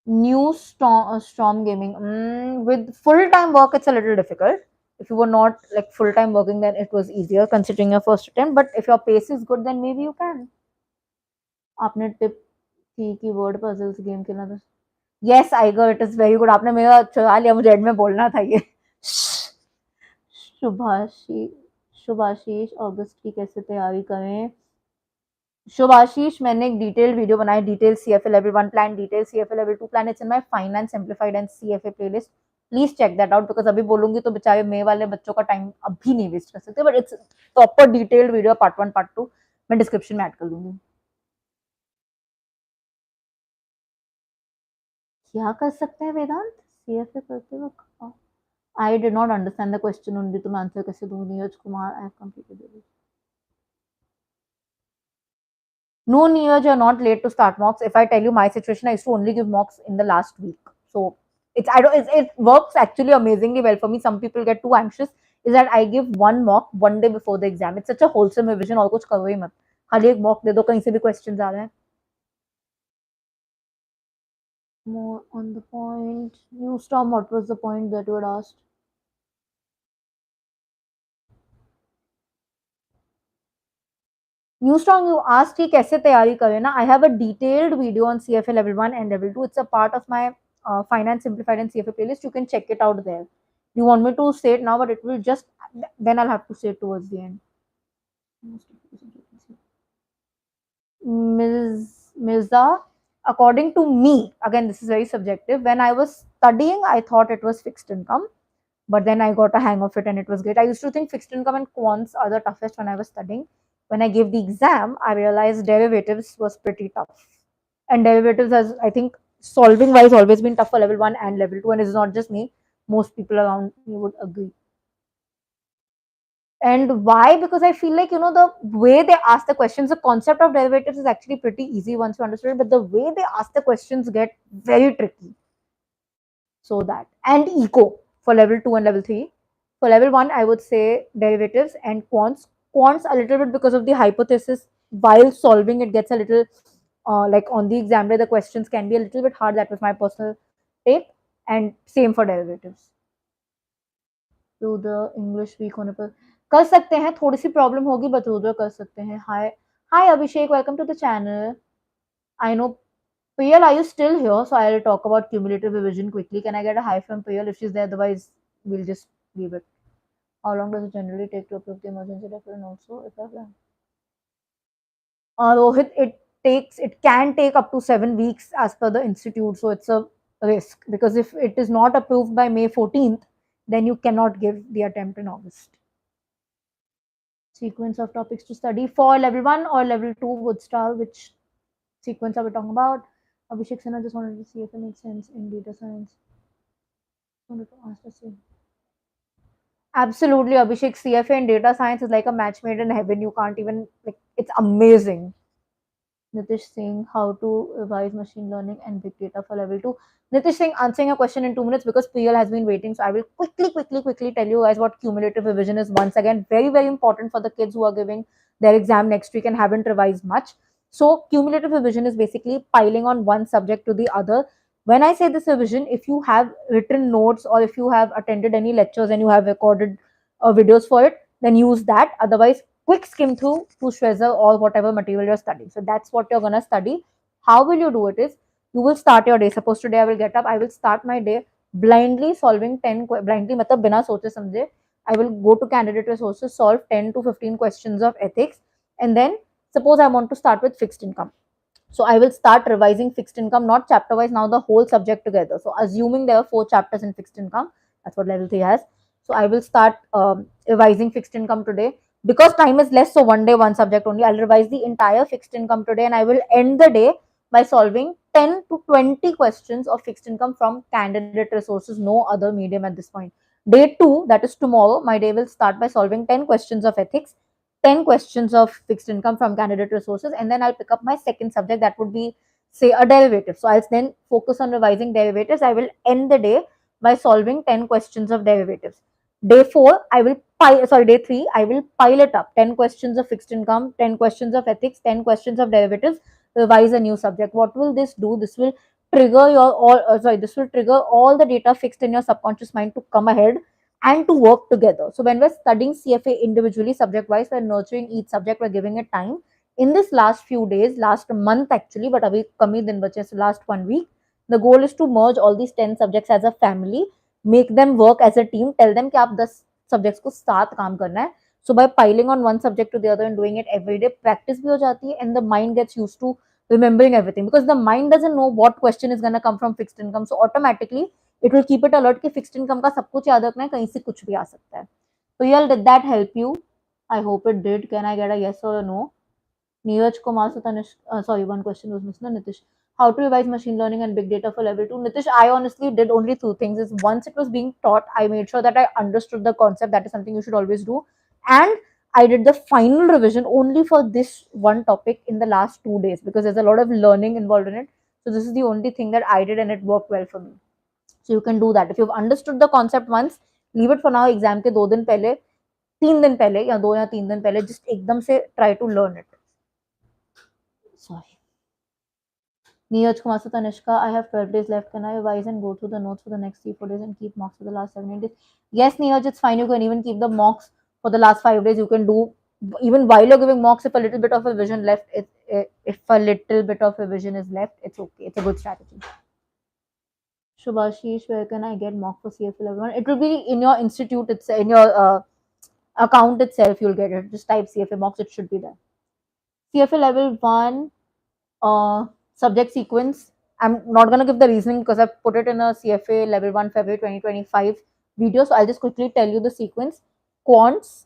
New Storm Gaming. With full time work, it's a little difficult. If you were not like full time working, then it was easier considering your first attempt. But if your pace is good, then maybe you can. आपने tip थी कि word puzzles game खेलना था. Yes, Iger, it is very good. आपने मेरा चुरा लिया, मुझे एड में बोलना था ये. शुभाशीष, शुभाशीष, अगस्त की कैसे तैयारी करें? शुभाशीष, मैंने एक डिटेल्ड वीडियो बनाई, detail CFA level 1 plan, detail CFA level 2 plan, it's in my finance simplified and CFA playlist, please check that out, because अभी बोलूंगी तो बेचारे मे वाले बच्चों का टाइम अभी नहीं वेस्ट कर सकते, but it's proper detailed video part 1 part 2 मैं डिस्क्रिप्शन में ऐड कर दूंगी। क्या कर सकते हैं वेदांत CFA करते वक्त? I did not understand the question only, तो मैं आंसर कैसे दूं? Neeraj Kumar, I have completed it. No, Neeraj, you're not late to start mocks. If I tell you my situation, I used to only give mocks in the last week. So it's I don't it works actually amazingly well for me. Some people get too anxious. Is that I give one mock one day before the exam. It's such a wholesome revision. और कुछ करो ही मत. खाली एक mock दे दो, कहीं से भी questions आ रहे हैं. More on the point. New Storm, what was the point that you had asked? New Strong, you asked कि कैसे तैयारी करें ना. I have a detailed video on CFA level 1 and level 2. It's a part of my Finance Simplified and CFA playlist. You can check it out there. You want me to say it now, but it will just, then I'll have to say it towards the end. Ms. Mirza, according to me, again, this is very subjective. When I was studying, I thought it was fixed income, but then I got a hang of it and it was great. I used to think fixed income and quants are the toughest when I was studying. When I gave the exam, I realized derivatives was pretty tough. And derivatives has, I think, solving wise always been tough for level 1 and level 2. And it's not just me, most people around me would agree. And why? Because I feel like, the way they ask the questions, the concept of derivatives is actually pretty easy once you understand it, but the way they ask the questions get very tricky. So that. And eco for level 2 and level 3. For level 1, I would say derivatives and quants. Quants a little bit because of the hypothesis. While solving, it gets a little, like on the exam day, the questions can be a little bit hard. That was my personal take. And same for derivatives. To the English week होने पर कर सकते हैं, थोड़ी सी problem होगी, but उधर कर सकते हैं. Hi Abhishek, welcome to the channel. I know Payal, are you still here? So I'll talk about cumulative revision quickly. Can I get a hi from Payal if she's there? Otherwise, we'll just leave it. How long does it generally take to approve the emergency referral also? If I plan. Rohit, it can take up to 7 weeks as per the institute. So it's a risk because if it is not approved by May 14th, then you cannot give the attempt in August. Sequence of topics to study for level 1 or level 2 would start. Which sequence are we talking about? Abhishek Sinha just wanted to see if it makes sense in data science. Wanted to ask the same. Absolutely, Abhishek. CFA in data science is like a match made in heaven. You can't even, like, it's amazing. Nitish Singh, how to revise machine learning and big data for level 2. Nitish Singh, answering a question in 2 minutes because PL has been waiting. So I will quickly tell you guys what cumulative revision is once again. Very, very important for the kids who are giving their exam next week and haven't revised much. So cumulative revision is basically piling on one subject to the other. When I say this revision, if you have written notes or if you have attended any lectures and you have recorded videos for it, then use that. Otherwise, quick skim through to Shrezer or whatever material you're studying. So that's what you're gonna study. How will you do it is you will start your day. Suppose today I will get up, I will start my day blindly solving 10 blindly matlab bina soche samjhe. I will go to candidate resources, solve 10 to 15 questions of ethics, and then suppose I want to start with fixed income. So I will start revising fixed income, not chapter wise, now the whole subject together. So assuming there are 4 chapters in fixed income, that's what level 3 has. So I will start revising fixed income today. Because time is less, so one day, one subject only. I'll revise the entire fixed income today and I will end the day by solving 10 to 20 questions of fixed income from candidate resources, no other medium at this point. Day 2, that is tomorrow, my day will start by solving 10 questions of ethics, 10 questions of fixed income from candidate resources, and then I'll pick up my second subject that would be, say, a derivative. So I'll then focus on revising derivatives. I will end the day by solving 10 questions of derivatives. Day 4, day 3, I will pile it up 10 questions of fixed income, 10 questions of ethics, 10 questions of derivatives, revise a new subject. What will this do? This will trigger this will trigger all the data fixed in your subconscious mind to come ahead and to work together. So when we're studying CFA individually, subject wise, we're nurturing each subject, we're giving it time. In this last few days, last month actually, but abhi kami din bache, so last 1 week, the goal is to merge all these 10 subjects as a family, make them work as a team, tell them कि आप 10 subjects को साथ काम करना है. So by piling on one subject to the other and doing it every day, practice bhi ho jati hai and the mind gets used to remembering everything, because the mind doesn't know what question is going to come from fixed income. So automatically it will keep it alert कि fixed income का सब कुछ याद रखना है, कहीं से कुछ भी आ सकता है. So yeah, did that help you? I hope it did. Can I get a yes or a no? Neeraj Kumar Satanish, sorry, one question was missing. Nitish, how to revise machine learning and big data for level 2? Nitish, I honestly did only two things. Is once it was being taught, I made sure that I understood the concept. That is something you should always do. And I did the final revision only for this one topic in the last 2 days, because there's a lot of learning involved in it. So this is the only thing that I did and it worked well for me. So you can do that. If you've understood the concept once, leave it for now. Exam के 2 दिन पहले, 3 दिन पहले या 2 या 3 दिन पहले, just एकदम से try to learn it. Sorry. Neeraj Kumar Tanishka, I have 12 days left. Can I revise and go through the notes for the next 3-4 days and keep mocks for the last 7 days? Yes, Neeraj, it's fine. You can even keep the mocks for the last 5 days. You can do, even while you're giving mocks, if a little bit of revision left, if a little bit of revision is left, it's okay. It's a good strategy. Shubhashish, where can I get mock for CFA level 1? It will be in your institute, it's in your account itself, you'll get it. Just type CFA mocks, it should be there. CFA level 1, subject sequence. I'm not going to give the reasoning because I've put it in a CFA level 1 February 2025 video. So I'll just quickly tell you the sequence. Quants,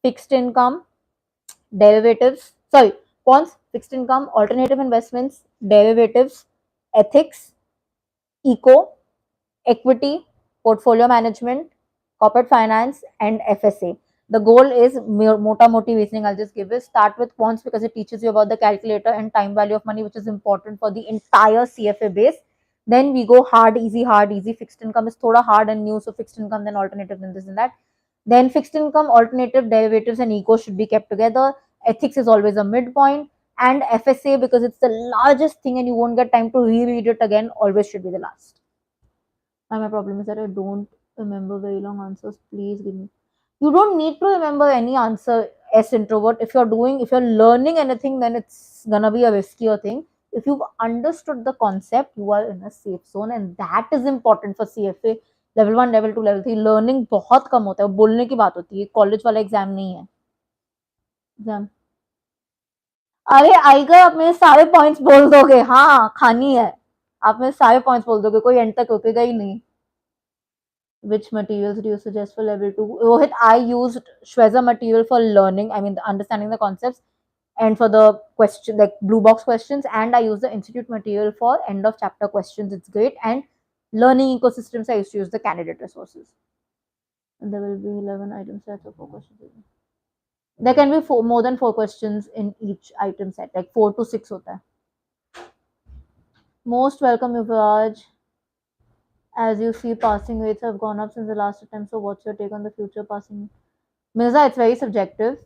fixed income, derivatives, sorry, quants, fixed income, alternative investments, derivatives, ethics, eco, equity, portfolio management, corporate finance, and FSA. The goal is mota moti reasoning. I'll just give it. Start with quants because it teaches you about the calculator and time value of money, which is important for the entire CFA base. Then we go hard, easy, hard, easy. Fixed income is thoda hard and new, so fixed income, then alternative, then this and that. Then fixed income, alternative, derivatives, and eco should be kept together. Ethics is always a midpoint. And FSA, because it's the largest thing and you won't get time to reread it again, always should be the last. And my problem is that I don't remember very long answers. Please give me. You don't need to remember any answer as introvert. If you're learning anything, then it's gonna be a riskier thing. If you've understood the concept, you are in a safe zone, and that is important for CFA level 1, level 2, level 3. Learning बहुत कम होता है, बोलने की बात होती है, college वाला exam नहीं है. एग्जाम अरे आएगा, आप मेरे सारे पॉइंट्स बोल दोगे. हाँ, खानी है, आप मेरे सारे पॉइंट्स बोल दोगे, कोई एंड तक रुकेगा ही नहीं. Which materials do you suggest for level 2? Rohit, I used Shweza material for learning, I mean, understanding the concepts, and for the question, like blue box questions, and I use the institute material for end of chapter questions. It's great. And learning ecosystems, I used to use the candidate resources. And there will be 11 item sets of 4 questions. There can be more than 4 questions in each item set, like 4 to 6 hota hai. Most welcome, Yuvraj. As you see, passing rates have gone up since the last attempt. So, what's your take on the future passing? Mirza, it's very subjective.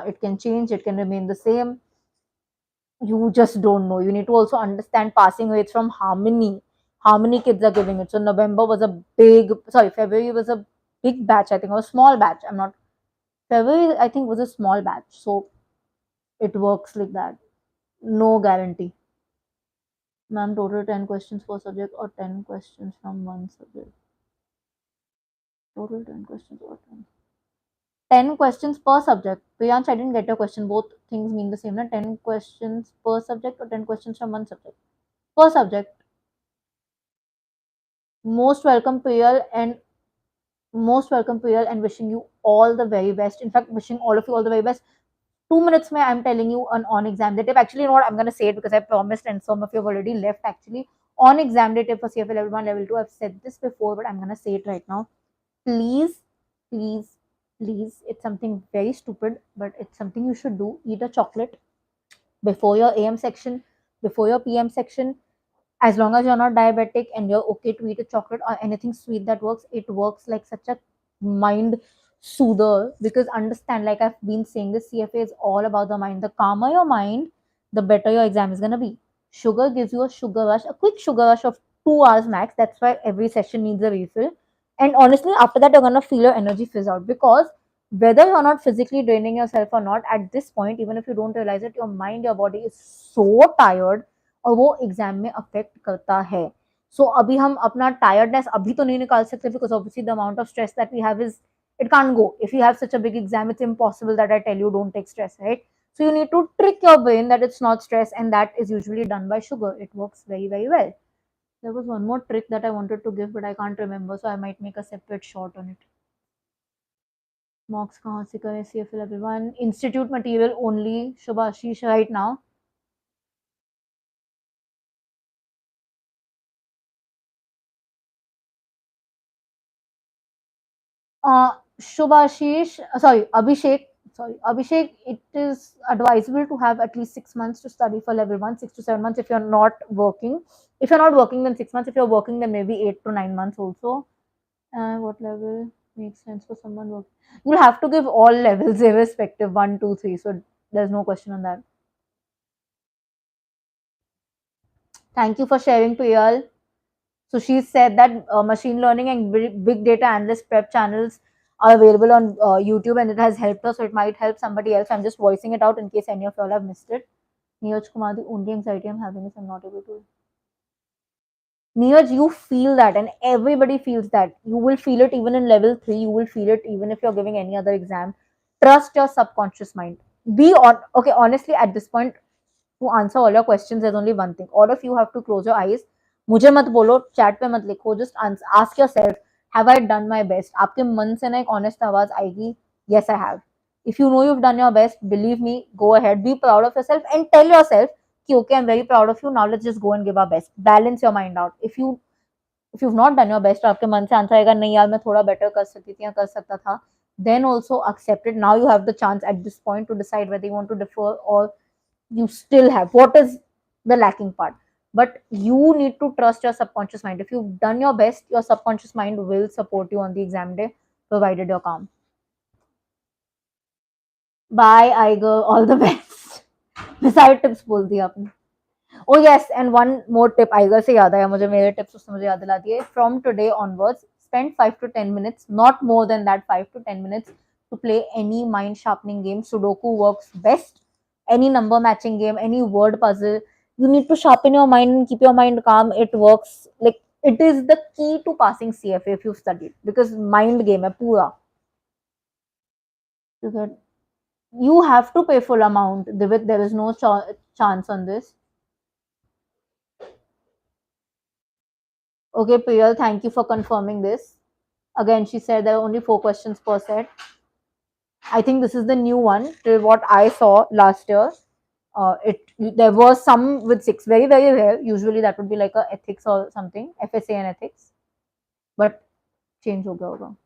It can change, it can remain the same. You just don't know. You need to also understand passing rates from how many kids are giving it. So, February was a big batch, I think, or a small batch. February, I think, was a small batch. So, it works like that. No guarantee. Ma'am, total 10 questions per subject or 10 questions from one subject? Total 10 questions or 10 questions per subject. Priyansh, I didn't get your question. Both things mean the same. Na? 10 questions per subject or 10 questions from one subject? Per subject. Most welcome, Priyal, and wishing you all the very best. In fact, wishing all of you all the very best. 2 minutes may I'm telling you an on exam day tip. Actually, you know what? I'm gonna say it because I promised, and some of you have already left. Actually, on exam day tip for CFA level 1, level 2. I've said this before, but I'm gonna say it right now. Please, please, please. It's something very stupid, but it's something you should do. Eat a chocolate before your AM section, before your PM section. As long as you're not diabetic and you're okay to eat a chocolate or anything sweet that works, it works like such a mind soother. Because understand, like I've been saying, this CFA is all about the mind. The calmer your mind, the better your exam is going to be. Sugar gives you a sugar rush, a quick sugar rush of 2 hours max. That's why every session needs a refill. And honestly, after that, you're going to feel your energy fizz out, because whether you're not physically draining yourself or not, at this point, even if you don't realize it, your mind, your body is so tired और वो exam में affect करता है. सो अभी हम अपना tiredness अभी तो नहीं निकाल सकते, because obviously the amount of stress that we have is It can't go. If you have such a big exam, it's impossible that I tell you don't take stress, right? So you need to trick your brain that it's not stress, and that is usually done by sugar. It works very, very well. There was one more trick that I wanted to give, but I can't remember, so I might make a separate short on it. Mocks kahan se kare CFA level 1. Institute material only, Shubhashish, right now. Shubhashish, Abhishek, it is advisable to have at least 6 months to study for level 1, 6 to 7 months if you're not working. If you're not working, then 6 months. If you're working, then maybe 8 to 9 months also. What level makes sense for someone working? You'll have to give all levels irrespective, one, two, three. So there's no question on that. Thank you for sharing, Priyal. So she said that machine learning and big data analyst prep channels are available on YouTube, and it has helped us. So it might help somebody else. I'm just voicing it out in case any of y'all have missed it. Neeraj Kumar, the only anxiety I'm having is I'm not able to. Neeraj, you feel that, and everybody feels that. You will feel it even in level 3. You will feel it even if you're giving any other exam. Trust your subconscious mind. Be on. Okay, honestly, at this point, to answer all your questions, there's only one thing. All of you have to close your eyes. मुझे मत बोलो, chat पे मत लिखो. Just ask yourself, have I done my best? आपके मन से ना एक honest आवाज आएगी. Yes, I have. If you know you've done your best, believe me, go ahead, be proud of yourself, and tell yourself, कि, okay, I'm very proud of you. Now let's just go and give our best. Balance your mind out. If you've not done your best, आपके मन से answer आएगा नहीं यार मैं थोड़ा better कर सकती थी या कर सकता था. Then also accept it. Now you have the chance at this point to decide whether you want to defer or you still have. What is the lacking part? But you need to trust your subconscious mind. If you've done your best, your subconscious mind will support you on the exam day, provided you're calm. Bye, Iger. All the best. Decide tips बोल दिया आपने. Oh yes, and one more tip. Iger से याद आया मुझे, मेरे tips उसने मुझे याद दिला दिए. From today onwards, spend 5 to 10 minutes, not more than that, 5 to 10 minutes to play any mind sharpening game. Sudoku works best. Any number matching game, any word puzzle. You need to sharpen your mind and keep your mind calm. It works. Like, it is the key to passing CFA if you've studied, because mind game है पूरा. You have to pay full amount. Divit, there is no chance on this. Okay, Priyal, thank you for confirming this. Again, she said there are only 4 questions per set. I think this is the new one to what I saw last year. It there was some with 6, very, very rare. Usually that would be like a ethics or something, FSA and ethics. But change ho gaya hoga.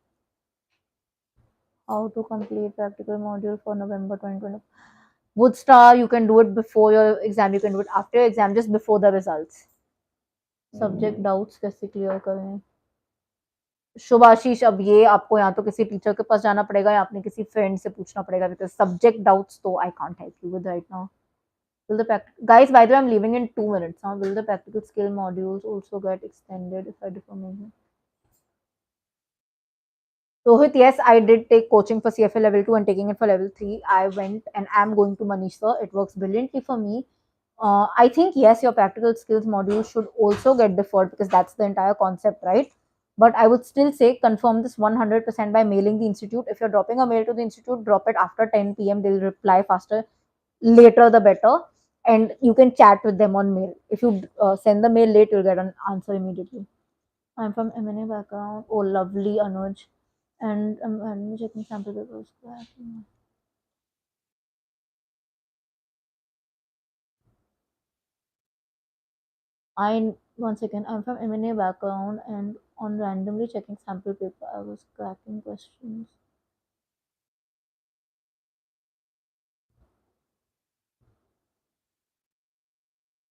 How to complete practical module for November 2020? Woodstar, you can do it before your exam, you can do it after your exam, just before the results. Subject doubts कैसे clear करें? शुभाशीष, अब ये आपको या तो किसी teacher के पास जाना पड़ेगा या आपने किसी फ्रेंड से पूछना पड़ेगा, because subject doubts तो I can't help you with right now. Will the guys, by the way, I'm leaving in 2 minutes. Huh? Will the practical skill modules also get extended if I defer major? Rohit, yes, I did take coaching for CFA level 2 and taking it for level 3. I went and am going to Manish sir. It works brilliantly for me. I think, yes, your practical skills module should also get deferred because that's the entire concept, right? But I would still say confirm this 100% by mailing the institute. If you're dropping a mail to the institute, drop it after 10 p.m. They'll reply faster. Later, the better. And you can chat with them on mail. If you send the mail late, you'll get an answer immediately. I'm from M&A background. Oh, lovely, Anuj. And I'm checking sample papers. One second. I'm from M&A background, and on randomly checking sample paper, I was cracking questions.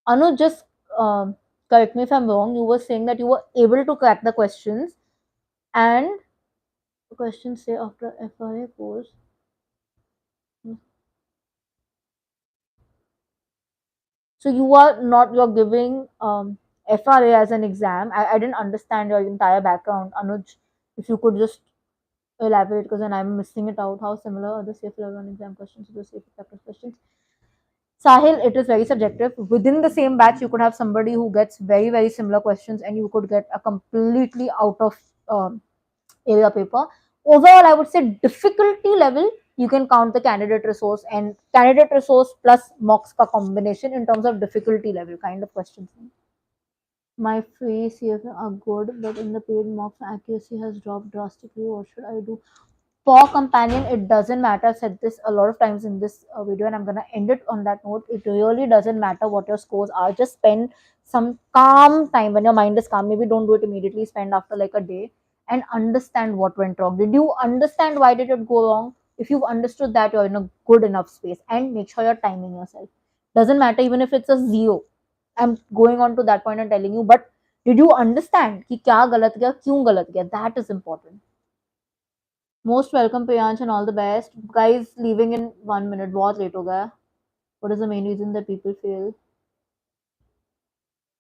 Anu, just correct me if I'm wrong. You were saying that you were able to crack the questions, and the questions say after FRA course. So you are not, you're giving FRA as an exam. I didn't understand your entire background, Anuj. If you could just elaborate, because then I'm missing it out. How similar are the CFA level 1 exam questions to the CFA practice questions? Sahil, it is very subjective. Within the same batch, you could have somebody who gets very, very similar questions, and you could get a completely out of area paper. Overall, I would say difficulty level, you can count the candidate resource and candidate resource plus mocks ka combination in terms of difficulty level kind of questions. My free CFA are good, but in the paid mocks, accuracy has dropped drastically. What should I do? For companion, it doesn't matter. I've said this a lot of times in this video, and I'm going to end it on that note. It really doesn't matter what your scores are. Just spend some calm time when your mind is calm. Maybe don't do it immediately. Spend after like a day and understand what went wrong. Did you understand why did it go wrong? If you've understood that, you're in a good enough space, and make sure you're timing yourself. Doesn't matter even if it's a zero. I'm going on to that point and telling you, but did you understand कि क्या गलत गया, क्यों गलत गया? That is important. Most welcome, Priyansh, and all the best. Guys, leaving in 1 minute. बहुत late हो गया. What is the main reason that people fail?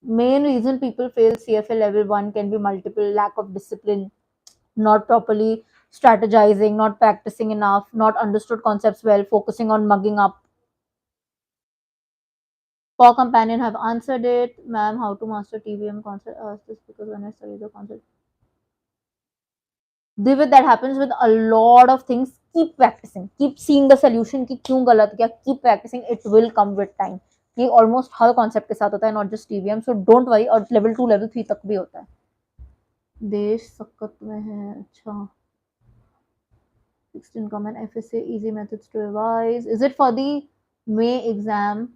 Main reason people fail CFA level 1 can be multiple: lack of discipline, not properly strategizing, not practicing enough, not understood concepts well, focusing on mugging up. For companion have answered it. Ma'am, how to master TVM concept? Ask this because when I study the concept. Divit, that happens with a lot of things. Keep practicing. Keep seeing the solution कि क्यों गलत गया. Keep practicing. It will come with time. ये almost हर concept के साथ होता है, not just TVM. So don't worry. और लेवल 2 लेवल 3 तक भी होता है. देश सकत में है. अच्छा. Fixed income and FSA easy methods to revise. Is it for the May exam?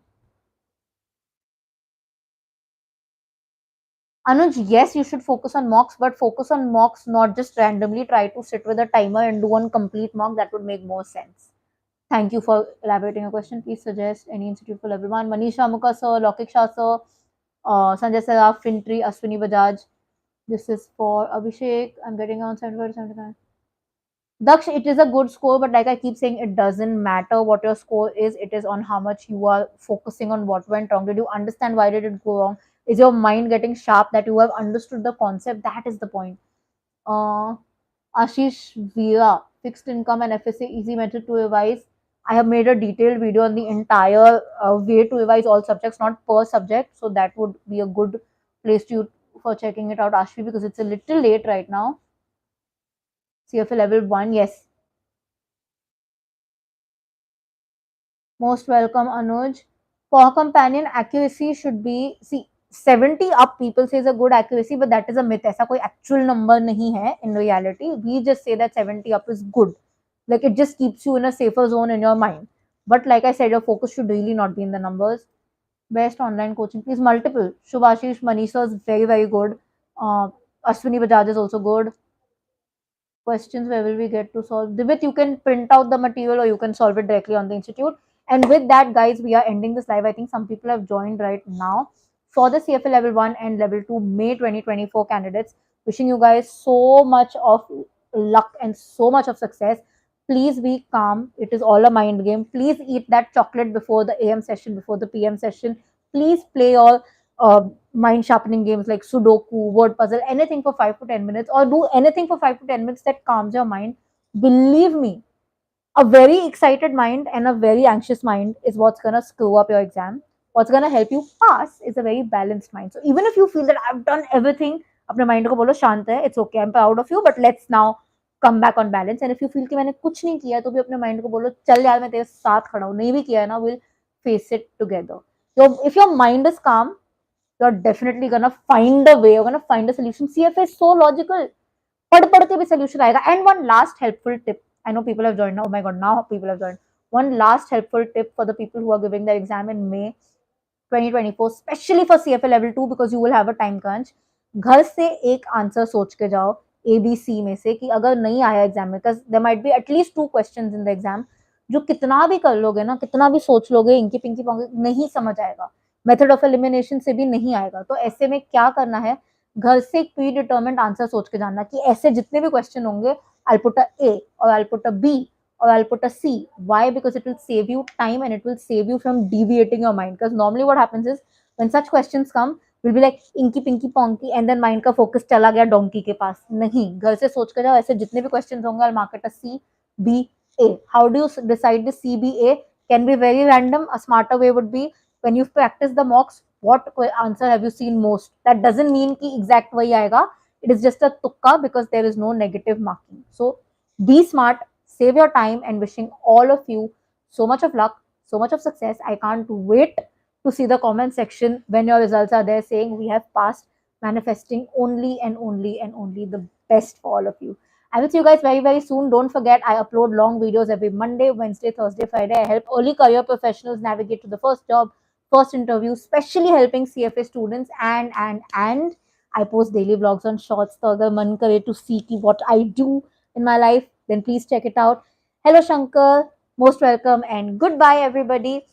Anuj, yes, you should focus on mocks, but focus on mocks, not just randomly try to sit with a timer and do one complete mock. That would make more sense. Thank you for elaborating your question. Please suggest any institute for level 1. Manisha Mukha sir, Lokik Shah sir, Sanjay Saraf, Fintri, Aswini Bajaj. This is for Abhishek. I'm getting on 75 to 79. Daksh, it is a good score, but like I keep saying, it doesn't matter what your score is. It is on how much you are focusing on what went wrong. Did you understand why did it go wrong? Is your mind getting sharp that you have understood the concept? That is the point. Uh, Ashish Vira, fixed income and FSA easy method to revise. I have made a detailed video on the entire way to revise all subjects, not per subject. So that would be a good place to for checking it out, Ashvi, because it's a little late right now. CFA level 1, yes. Most welcome, Anuj. For companion, accuracy should be, see, 70 up people say is a good accuracy, but that is a myth. ऐसा कोई actual number नहीं है in reality. We just say that 70 up is good. Like it just keeps you in a safer zone in your mind. But like I said, your focus should really not be in the numbers. Best online coaching, please multiple. Shubhashish Manisha is very, very good. Ashwini Bajaj is also good. Questions, where will we get to solve? Divit, you can print out the material or you can solve it directly on the institute. And with that, guys, we are ending this live. I think some people have joined right now for the CFA level 1 and level 2 May 2024 candidates. Wishing you guys so much of luck and so much of success. Please be calm. It is all a mind game. Please eat that chocolate before the AM session, before the PM session. Please play all mind sharpening games like Sudoku, word puzzle, anything for 5 to 10 minutes, or do anything for 5 to 10 minutes that calms your mind. Believe me, a very excited mind and a very anxious mind is what's going to screw up your exam. What's going to help you pass is a very balanced mind. So even if you feel that I've done everything, अपने mind को बोलो शांत है, it's okay, I'm proud of you, but let's now come back on balance. And if you feel कि मैंने कुछ नहीं किया, तो भी अपने mind को बोलो चल यार मैं तेरे साथ खड़ा हूँ, नहीं भी किया है ना, we'll face it together. So if your mind is calm, you're definitely gonna find a way, you're gonna find a solution. CFA is so logical. पढ़ के भी solution आएगा. And one last helpful tip. I know people have joined now. Oh my god, now people have joined. One last helpful tip for the people who are giving their exam in May 2024, especially for CFA level 2, because you will have a time crunch. घर से एक answer सोच के जाओ ABC में से कि अगर नहीं आया एग्जाम में, because there might be at least 2 questions in the exam, जो कितना भी कर लोगे ना, कितना भी सोच लोगे, इंकी पिंकी पोंकी, नहीं समझ आएगा. मेथड ऑफ एलिमिनेशन से भी नहीं आएगा. तो ऐसे में क्या करना है, घर से एक प्री डिटर्मिनेड आंसर सोच के जाना कि ऐसे जितने भी क्वेश्चन होंगे, I'll put a A or I'll put a B or I'll put a C. Why? Because it will save you time and it will save you from deviating your mind. Because normally what happens is when such questions come, we'll be like inky pinky ponky and then mind का focus चला गया donkey के पास. नहीं, घर से सोच कर जाओ, ऐसे जितने भी questions होंगे, I'll mark it a C, B, A. How do you decide the C, B, A? Can be very random. A smarter way would be when you've practiced the mocks, what answer have you seen most? That doesn't mean कि exact वही आएगा. It is just a tukka because there is no negative marking. So Be smart, save your time, and wishing all of you so much of luck, so much of success. I can't wait to see the comment section when your results are there saying we have passed, manifesting only and only and only the best for all of you. I will see you guys very, very soon. Don't forget, I upload long videos every Monday, Wednesday, Thursday, Friday. I help early career professionals navigate to the first job, first interview, especially helping CFA students. And I post daily vlogs on shorts. So agar man kare to see ki what I do in my life, then please check it out. Hello, Shankar. Most welcome and goodbye, everybody.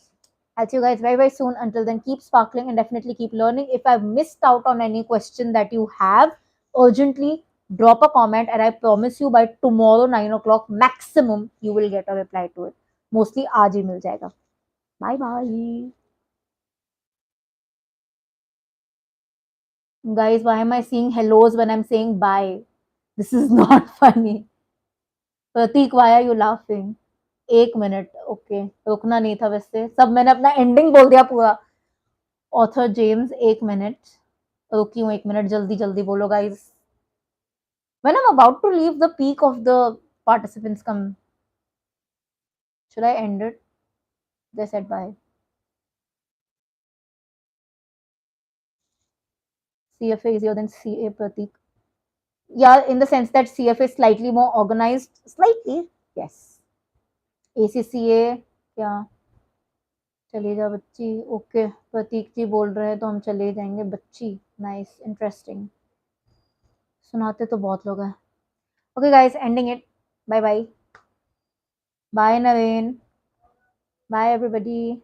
I'll see you guys very, very soon. Until then, keep sparkling and definitely keep learning. If I've missed out on any question that you have, urgently drop a comment, and I promise you by tomorrow 9 o'clock maximum you will get a reply to it. Mostly आज ही मिल जाएगा. Bye bye. Guys, why am I seeing hellos when I'm saying bye? This is not funny. Pratik, why are you laughing? 1 minute, okay, रुकना नहीं था वैसे, सब मैंने अपना ending बोल दिया पूरा. ऑथर जेम्स, 1 मिनट, रुकी हूँ 1 मिनट, जल्दी जल्दी बोलो guys. When I'm about to leave, the peak of the participants come. Should I end it? They said bye. CFA is easier than CA, Pratik. Yeah, in the sense that CFA is slightly more organized. Slightly, yes. ACCA, yeah. चली जा बच्ची. Okay, प्रतीक जी बोल रहे हैं तो हम चले जाएंगे. बच्ची, नाइस, इंटरेस्टिंग. सुनाते तो बहुत लोग हैं. Okay guys, ending it. Bye bye. Bye Naveen. Bye everybody.